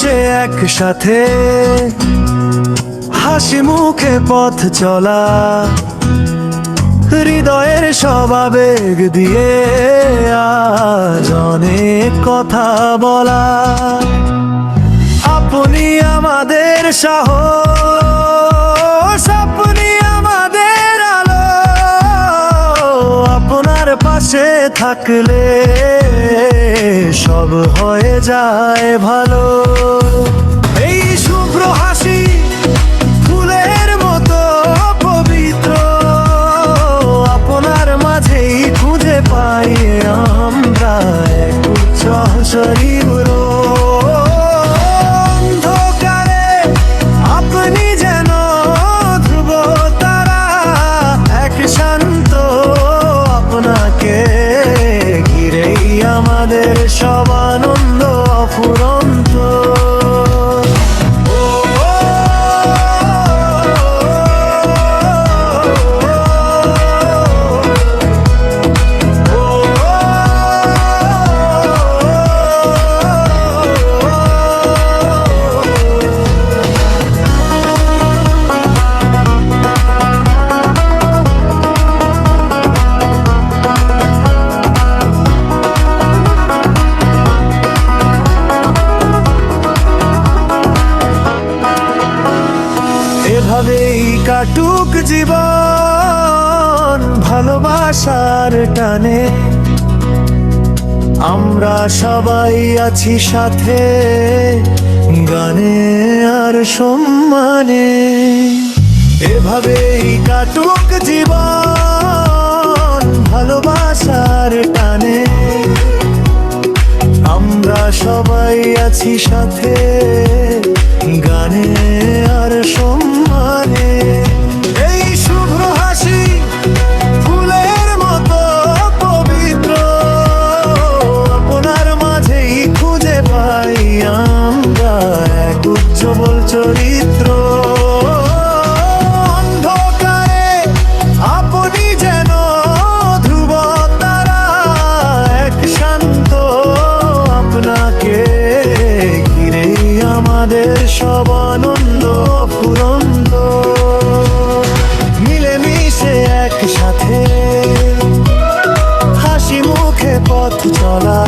মিলেমিশে একসাথে হাসি মুখে পথ চলা, হৃদয়ের সব আবেগ দিয়ে আজ অনেক কথা বলা। আপনি আমাদের সাহস, আপনি আমাদের আলো, আপনার পাশে থাকলে সব হয়ে যায় ভালো। এই শুভ্র হাসি ফুলের মতো পবিত্র, আপনার মাঝেই খুঁজে পাই আমরা এক উজ্জ্বল শরীর। অন্ধকারে আপনি যেন ধ্রুব তারা, এক শান্ত আপনাকে ঘিরেই আমাদের সব আনন্দ অফুরন্ত। এভাবেই কাটুক জীবন ভালোবাসার টানে, আমরা সবাই আছি সাথে গানে আর সম্মানে। এভাবেই কাটুক জীবন ভালোবাসার টানে, আমরা সবাই আছি সাথে গানে আর সম্মানে। এই শুভ্র হাসি ফুলের মতো পবিত্র, আপনার মাঝেই খুঁজে পাই আমরা এক উজ্জ্বল চরিত্র। অন্ধকারে আপনি যেন ধ্রুব তারা, এক শান্ত আপনাকে ঘিরেই আমাদের সব আনন্দ ফুরন্ত। মিলেমিশে একসাথে হাসি মুখে পথ চলা,